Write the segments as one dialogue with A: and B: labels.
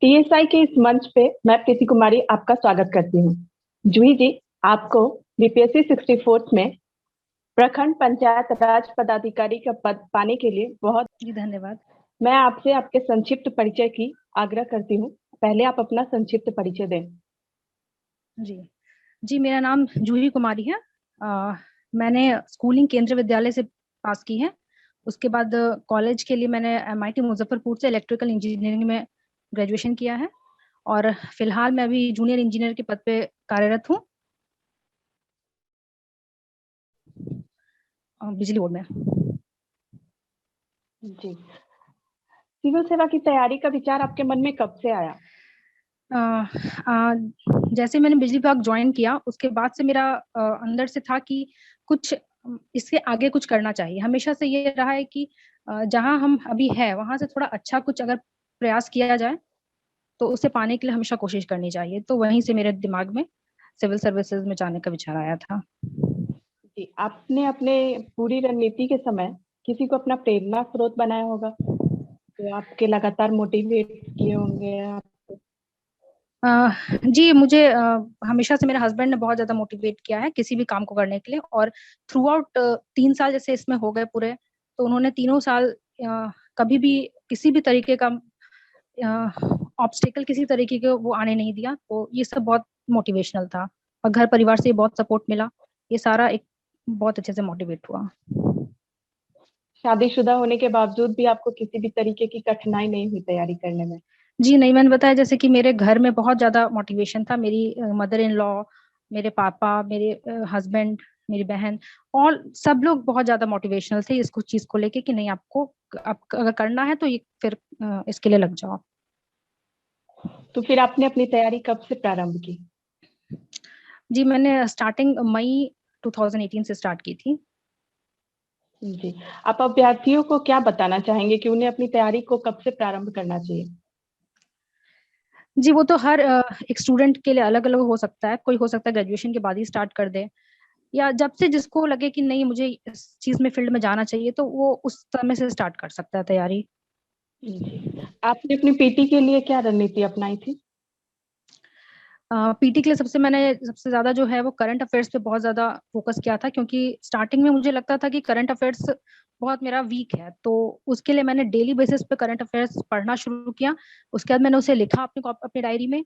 A: TSI के इस मंच पे मैं प्रीति कुमारी आपका स्वागत करती हूँ। जूही जी, आपको बीपीएससी 64 में प्रखंड पंचायत राज पदाधिकारी का पद पाने के लिए बहुत
B: जी धन्यवाद।
A: मैं आपसे आपके संक्षिप्त परिचय की आग्रह करती हूँ। पहले आप अपना संक्षिप्त परिचय दें।
B: जी मेरा नाम जूही कुमारी है। मैंने स्कूलिंग केंद्रीय विद्यालय से पास की है। उसके बाद कॉलेज के लिए मैंने एमआईटी मुजफ्फरपुर से इलेक्ट्रिकल इंजीनियरिंग में ग्रेजुएशन किया है और फिलहाल मैं अभी जूनियर इंजीनियर के पद पे कार्यरत हूँ बिजली बोर्ड में।
A: जी, सिविल सेवा की तैयारी का विचार आपके मन में कब से आया?
B: जैसे मैंने बिजली विभाग ज्वाइन किया उसके बाद से मेरा अंदर से था कि कुछ इससे आगे कुछ करना चाहिए। हमेशा से ये रहा है कि जहां हम अभी है वहां से थोड़ा अच्छा कुछ अगर प्रयास किया जाए तो उसे पाने के लिए हमेशा कोशिश करनी चाहिए। तो वहीं से मेरे दिमाग में सिविल सर्विसेज में जाने का विचार आया था।
A: जी, आपने अपने पूरी रणनीति के समय किसी को अपना प्रेरणा स्रोत बनाया होगा, तो आपके लगातार मोटिवेट किए होंगे आप।
B: जी मुझे हमेशा से मेरे हस्बैंड ने बहुत ज्यादा मोटिवेट किया है किसी भी काम को करने के लिए। और थ्रू आउट 3 साल जैसे इसमें हो गए पूरे, तो उन्होंने तीनों साल कभी भी किसी भी तरीके का ऑब्स्टेकल किसी तरीके के वो आने नहीं दिया। तो ये सब बहुत मोटिवेशनल था और घर परिवार से बहुत सपोर्ट मिला। ये सारा एक बहुत अच्छे से मोटिवेट हुआ।
A: शादीशुदा होने के बावजूद भी आपको किसी भी तरीके की कठिनाई नहीं हुई तैयारी करने में?
B: जी नहीं, मैंने बताया जैसे कि मेरे घर में बहुत ज्यादा मोटिवेशन था। मेरी मदर इन लॉ, मेरे पापा, मेरे हस्बैंड, मेरी बहन और सब लोग बहुत ज्यादा मोटिवेशनल थे इसको चीज को लेके कि नहीं आपको आप अगर करना है तो ये फिर इसके लिए लग जाओ।
A: तो फिर आपने अपनी तैयारी कब से प्रारंभ की?
B: जी मैंने स्टार्टिंग मई 2018 से स्टार्ट की थी।
A: जी, आप अभ्यर्थियों को क्या बताना चाहेंगे कि उन्हें अपनी तैयारी को कब से प्रारंभ करना चाहिए?
B: जी वो तो हर एक स्टूडेंट के लिए अलग अलग हो सकता है। कोई हो सकता है ग्रेजुएशन के बाद ही स्टार्ट कर दे, या जब से जिसको लगे कि नहीं मुझे इस चीज में फील्ड में जाना चाहिए तो वो उस समय से स्टार्ट कर सकता है तैयारी।
A: जी, आपने अपनी पीटी के लिए क्या रणनीति अपनाई थी?
B: पीटी के लिए मैंने सबसे ज्यादा जो है वो करंट अफेयर्स पे बहुत ज्यादा फोकस किया था, क्योंकि स्टार्टिंग में मुझे लगता था कि करंट अफेयर्स बहुत मेरा वीक है। तो उसके लिए मैंने डेली बेसिस पे करंट अफेयर्स पढ़ना शुरू किया। उसके बाद मैंने उसे लिखा अपनी डायरी में।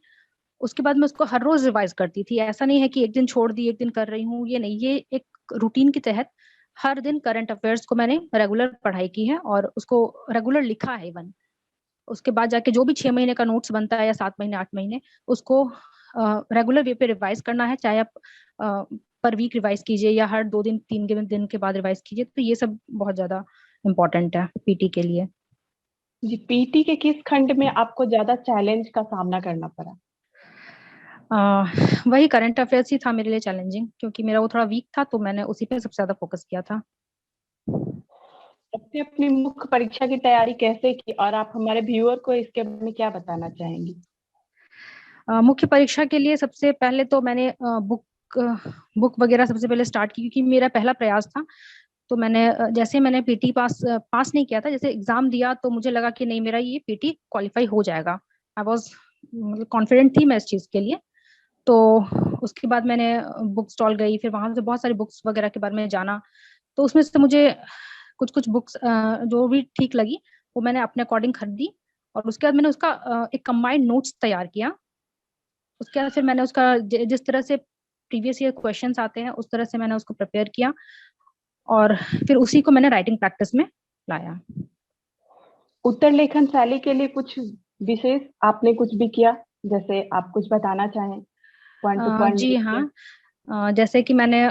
B: उसके बाद मैं उसको हर रोज रिवाइज करती थी। ऐसा नहीं है कि एक दिन छोड़ दी एक दिन कर रही हूँ, ये नहीं, ये एक रूटीन के तहत हर दिन करंट अफेयर्स को मैंने रेगुलर पढ़ाई की है और उसको रेगुलर लिखा है इवन। उसके बाद जाके जो भी 6 महीने का नोट्स बनता है या 7 महीने 8 महीने, उसको रेगुलर वे पे रिवाइज करना है। चाहे आप पर वीक रिवाइज कीजिए या हर 2 दिन 3 दिन के बाद रिवाइज कीजिए। तो ये सब बहुत ज्यादा इम्पोर्टेंट है पीटी के लिए।
A: जी, पीटी के किस खंड में आपको ज्यादा चैलेंज का सामना करना पड़ा?
B: वही करंट अफेयर्स ही था मेरे लिए चैलेंजिंग, क्योंकि मेरा वो थोड़ा वीक था तो मैंने उसी पे सबसे ज्यादा फोकस किया था।
A: आपने अपनी मुख्य परीक्षा की तैयारी कैसे की और आप हमारे व्यूअर को इसके बारे में क्या बताना चाहेंगी?
B: मुख्य परीक्षा के लिए सबसे पहले तो मैंने बुक वगैरह सबसे पहले स्टार्ट की, क्योंकि मेरा पहला प्रयास था। तो मैंने जैसे मैंने पीटी पास नहीं किया था, जैसे एग्जाम दिया तो मुझे लगा कि नहीं मेरा ये पीटी क्वालिफाई हो जाएगा। आई वॉज मतलब कॉन्फिडेंट थी मैं इस चीज के लिए। तो उसके बाद मैंने बुक स्टॉल गई, फिर वहां से बहुत सारी बुक्स वगैरह के बारे में जाना। तो उसमें से मुझे कुछ कुछ बुक्स जो भी ठीक लगी वो मैंने अपने अकॉर्डिंग खरीदी। और उसके बाद मैंने उसका एक कंबाइंड नोट्स तैयार किया। उसके बाद फिर मैंने उसका जिस तरह से प्रीवियस ईयर क्वेश्चंस आते हैं उस तरह से मैंने उसको प्रिपेयर किया और फिर उसी को मैंने राइटिंग प्रैक्टिस में लाया।
A: उत्तर लेखन शैली के लिए कुछ विशेष आपने कुछ भी किया, जैसे आप कुछ बताना चाहें पॉइंट टू पॉइंट
B: जी
A: लिख के?
B: हाँ। जैसे कि मैंने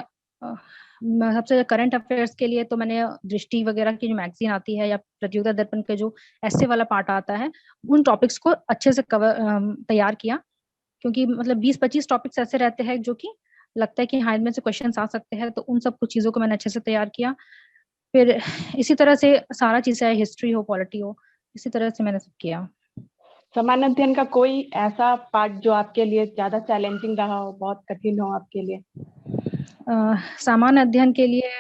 B: सबसे करंट अफेयर्स के लिए तो मैंने दृष्टि वगैरह की जो मैगजीन आती है या प्रतियोगिता दर्पण के जो ऐसे वाला पार्ट आता है उन टॉपिक्स को अच्छे से तैयार किया। क्योंकि मतलब 20-25 टॉपिक्स ऐसे रहते हैं जो कि लगता है कि हाँ इनमें से क्वेश्चन आ सकते हैं। तो उन सब कुछ चीजों को मैंने अच्छे से तैयार किया। फिर इसी तरह से सारा चीज है, हिस्ट्री हो पॉलिटी हो, इसी तरह से मैंने सब किया।
A: सामान्य अध्ययन का कोई ऐसा पार्ट जो आपके लिए ज्यादा चैलेंजिंग रहा हो, बहुत कठिन हो आपके लिए?
B: सामान्य अध्ययन के लिए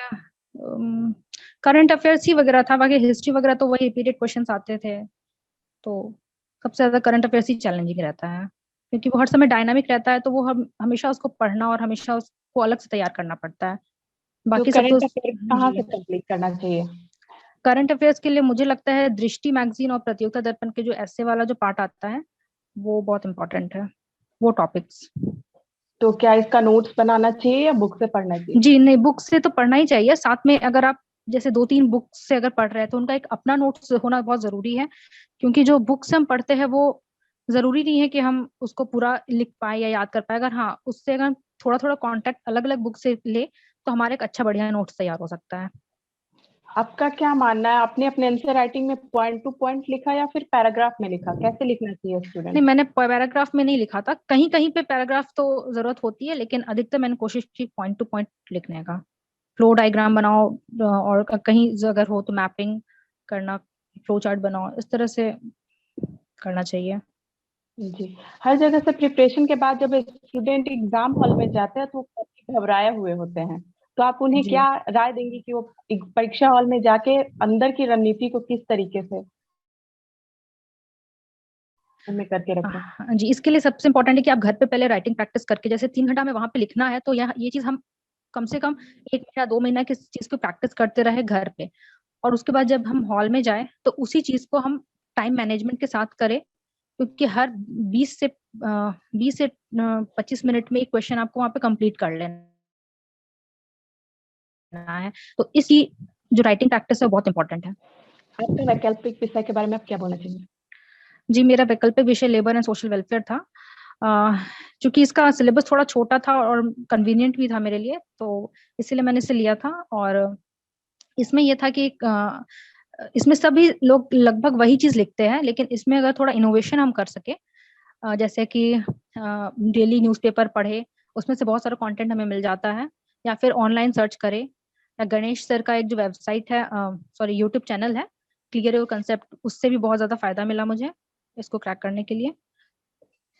B: करंट अफेयर्स ही वगैरह था। बाकी हिस्ट्री वगैरह तो वही रिपीटेड क्वेश्चंस आते थे। तो सबसे ज्यादा करंट अफेयर्स ही चैलेंजिंग रहता है, क्योंकि वो हर समय डायनामिक रहता है, तो वो हम हमेशा उसको पढ़ना और हमेशा उसको अलग से तैयार करना पड़ता है।
A: तो
B: बाकी सब तो
A: करंट अफेयर कहाँ
B: जी।
A: से कंप्लीट करना चाहिए?
B: करंट अफेयर्स के लिए मुझे लगता है दृष्टि मैगजीन और प्रतियोगिता दर्पण के जो ऐसे वाला जो पार्ट आता है वो बहुत इंपॉर्टेंट है, वो टॉपिक्स।
A: तो क्या इसका नोट्स बनाना चाहिए या बुक से पढ़ना चाहिए?
B: जी नहीं, बुक से तो पढ़ना ही चाहिए, साथ में अगर आप जैसे 2-3 बुक से अगर पढ़ रहे हैं तो उनका एक अपना नोट्स होना बहुत जरूरी है, क्योंकि जो बुक से हम पढ़ते हैं वो जरूरी नहीं है कि हम उसको पूरा लिख पाए या याद कर पाए। अगर हाँ उससे अगर थोड़ा थोड़ा कांटेक्ट अलग अलग बुक से ले तो हमारे एक अच्छा बढ़िया नोट्स तैयार हो सकता है।
A: आपका क्या मानना है, आपने अपने आंसर राइटिंग में पॉइंट टू पॉइंट लिखा या फिर पैराग्राफ में लिखा? कैसे लिखना चाहिए
B: नहीं,
A: स्टूडेंट?
B: मैंने पैराग्राफ में नहीं लिखा था, कहीं कहीं पे पैराग्राफ तो जरूरत होती है, लेकिन अधिकतर मैंने कोशिश की पॉइंट टू पॉइंट लिखने का। फ्लो डायग्राम बनाओ, और कहीं अगर हो तो मैपिंग करना, फ्लो चार्ट बनाओ, इस तरह से करना चाहिए।
A: जी। हर जगह से प्रिपरेशन के बाद जब स्टूडेंट एग्जाम हॉल में जाते हैं तो वो काफी घबराए हुए होते हैं, तो आप उन्हें
B: जी।
A: क्या राय देंगी कि वो परीक्षा हॉल में जाके अंदर की रणनीति को किस तरीके से उनमें करके रखें?
B: हाँ जी, इसके लिए सबसे इम्पोर्टेंट है कि आप घर पे पहले राइटिंग प्रैक्टिस करके, जैसे 3 घंटा में वहां पे लिखना है तो यह ये चीज हम कम से कम 1 महीना 2 महीना किस चीज को प्रैक्टिस करते रहे घर पे, और उसके बाद जब हम हॉल में जाए तो उसी चीज को हम टाइम मैनेजमेंट के साथ करें, क्योंकि हर 20 से 25 मिनट में एक क्वेश्चन आपको वहां पे कंप्लीट कर लेना है। तो इसी जो राइटिंग प्रैक्टिस है वो बहुत इंपॉर्टेंट है।
A: आपका वैकल्पिक विषय के बारे में आप क्या बोलना चाहिए?
B: जी, मेरा वैकल्पिक विषय लेबर एंड सोशल वेलफेयर था। चूंकि इसका सिलेबस थोड़ा छोटा था और कन्वीनियंट भी था मेरे लिए, तो इसीलिए मैंने इसे लिया था। और इसमें यह था कि इसमें सभी लोग लगभग वही चीज लिखते हैं, लेकिन इसमें अगर थोड़ा इनोवेशन हम कर सके, जैसे कि डेली न्यूज़पेपर पढ़े, उसमें से बहुत सारा कंटेंट हमें मिल जाता है, या फिर ऑनलाइन सर्च करें, या गणेश सर का एक जो वेबसाइट है, सॉरी यूट्यूब चैनल है, क्लियर योर कंसेप्ट, उससे भी बहुत ज्यादा फायदा मिला मुझे इसको क्रैक करने के लिए।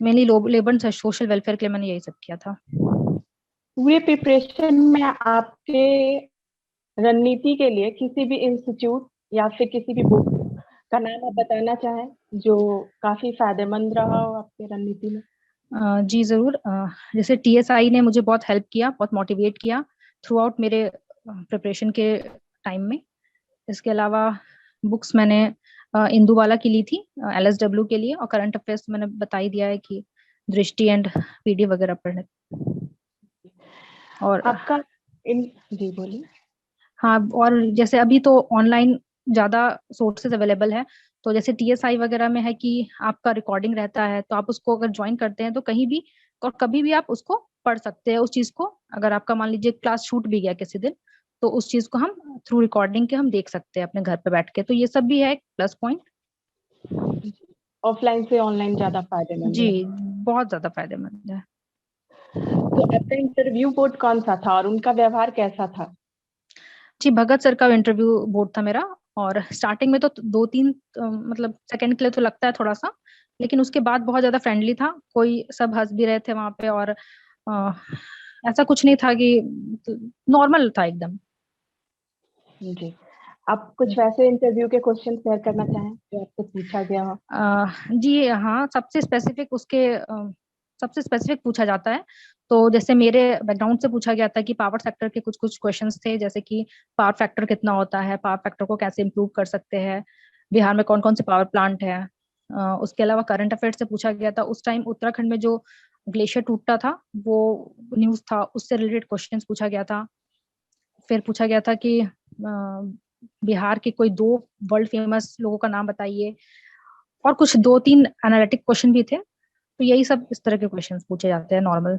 B: मेनली लेबर सोशल वेलफेयर के लिए मैंने यही सब किया था।
A: पूरे प्रिपरेशन में आपके रणनीति के लिए किसी भी इंस्टीट्यूट या फिर किसी भी बुक का नाम आप बताना चाहें जो काफी फायदेमंद रहा हो आपके रणनीति में?
B: जी जरूर। जैसे TSI ने मुझे बहुत हेल्प किया, बहुत मोटिवेट किया थ्रू आउट मेरे प्रिपरेशन के टाइम में। इसके अलावा बुक्स मैंने इंदुवाला की ली थी LSW के लिए, और करंट अफेयर्स मैंने बता ही दिया है कि दृष्टि एंड PD वगैरह पढ़ने। और
A: आपका इन जी बोलिए।
B: हाँ, और जैसे अभी तो ऑनलाइन ज्यादा सोर्सेज अवेलेबल है, तो जैसे TSI वगैरह में है कि आपका रिकॉर्डिंग रहता है, तो आप उसको अगर ज्वाइन करते हैं तो कहीं भी और कभी भी आप उसको पढ़ सकते हैं उस चीज को। अगर आपका मान लीजिए क्लास छूट भी गया किसी दिन, तो उस चीज को हम थ्रू रिकॉर्डिंग के हम देख सकते हैं अपने घर पे बैठ के, तो ये सब भी है एक प्लस पॉइंट।
A: ऑफलाइन से ऑनलाइन ज्यादा फायदेमंद
B: जी,
A: है?
B: बहुत ज्यादा फायदेमंद है।
A: तो आपका इंटरव्यू बोर्ड कौन सा था और उनका व्यवहार कैसा था?
B: जी, भगत सर का इंटरव्यू बोर्ड था मेरा। और स्टार्टिंग में तो 2-3 मतलब सेकंड के लिए तो लगता है थोड़ा सा, लेकिन उसके बाद बहुत ज्यादा फ्रेंडली था, कोई सब हंस भी रहे थे वहां पे, और अ, ऐसा कुछ नहीं था कि, नॉर्मल था एकदम।
A: जी। आप कुछ वैसे इंटरव्यू के क्वेश्चन शेयर करना चाहें जो आपसे पूछा गया हो?
B: जी हाँ, सबसे स्पेसिफिक पूछा जाता है। तो जैसे मेरे बैकग्राउंड से पूछा गया था कि पावर सेक्टर के कुछ कुछ क्वेश्चंस थे, जैसे कि पावर फैक्टर कितना होता है, पावर फैक्टर को कैसे इम्प्रूव कर सकते हैं, बिहार में कौन कौन से पावर प्लांट है। उसके अलावा करंट अफेयर से पूछा गया था, उस टाइम उत्तराखंड में जो ग्लेशियर टूटा था वो न्यूज था, उससे रिलेटेड क्वेश्चंस पूछा गया था। फिर पूछा गया था कि बिहार के कोई 2 वर्ल्ड फेमस लोगों का नाम बताइए, और कुछ 2-3 एनालिटिक क्वेश्चन भी थे। तो यही सब इस तरह के क्वेश्चंस पूछे जाते हैं नॉर्मल,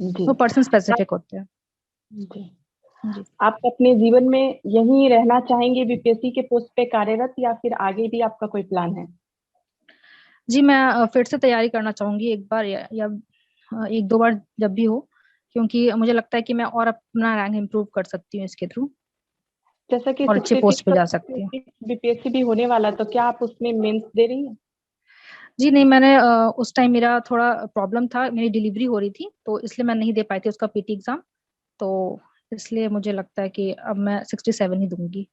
A: जी।
B: वो पर्सन
A: आप
B: स्पेसिफिक होते हैं।
A: जी।
B: जी।
A: आप अपने जीवन में यहीं रहना चाहेंगे बीपीएससी के पोस्ट पे कार्यरत या फिर आगे भी आपका कोई प्लान है?
B: जी, मैं फिर से तैयारी करना चाहूंगी एक बार, या 1-2 बार जब भी हो, क्योंकि मुझे लगता है कि मैं और अपना रैंक इम्प्रूव कर सकती हूँ इसके थ्रू,
A: जैसा कि
B: और अच्छे पोस्ट पे जा सकती हूँ।
A: 66 बीपीएससी भी होने वाला, तो क्या आप उसमें मेंस दे रही हैं?
B: जी नहीं, मैंने उस टाइम मेरा थोड़ा प्रॉब्लम था, मेरी डिलीवरी हो रही थी, तो इसलिए मैं नहीं दे पाई थी उसका PT एग्जाम। तो इसलिए मुझे लगता है कि अब मैं 67 ही दूंगी।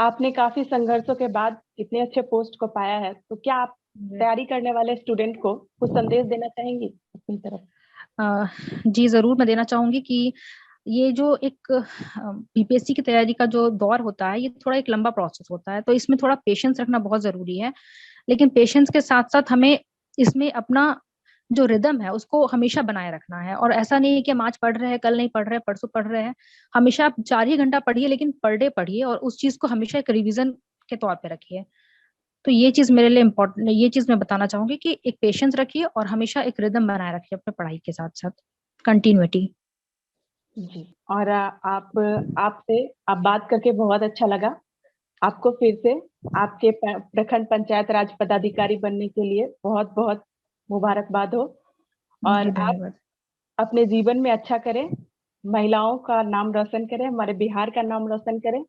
A: आपने काफी संघर्षों के बाद इतने अच्छे पोस्ट को पाया है, तो क्या आप तैयारी करने वाले स्टूडेंट को कुछ संदेश देना चाहेंगी अपनी तरफ?
B: जी जरूर, मैं देना चाहूंगी कि ये जो एक बीपीएससी की तैयारी का जो दौर होता है, ये थोड़ा एक लंबा प्रोसेस होता है, तो इसमें थोड़ा पेशेंस रखना बहुत जरूरी है। लेकिन पेशेंस के साथ साथ हमें इसमें अपना जो रिदम है उसको हमेशा बनाए रखना है। और ऐसा नहीं है कि हम आज पढ़ रहे हैं, कल नहीं पढ़ रहे हैं, परसों पढ़ रहे हैं। हमेशा आप 4 ही घंटा पढ़िए, लेकिन पर डे पढ़िए, और उस चीज को हमेशा एक रिवीजन के तौर पे रखिए। तो ये चीज मेरे लिए इम्पोर्टेंट, ये चीज मैं बताना चाहूंगी कि एक पेशेंस रखिए और हमेशा एक रिदम बनाए रखिए अपने पढ़ाई के साथ साथ, कंटिन्यूटी।
A: जी। और आपसे आप बात करके बहुत अच्छा लगा। आपको फिर से आपके प्रखंड पंचायत राज पदाधिकारी बनने के लिए बहुत बहुत मुबारकबाद हो। और
B: जी
A: आप
B: धन्यवाद।
A: अपने जीवन में अच्छा करें, महिलाओं का नाम रोशन करें, हमारे बिहार का नाम रोशन करें।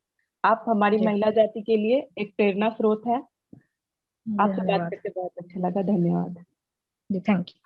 A: आप हमारी
B: जी
A: महिला जाति के लिए एक प्रेरणा स्रोत है।
B: जी
A: आपसे बात
B: धन्यवाद।
A: करके बहुत अच्छा लगा। धन्यवाद।
B: जी थैंक यू।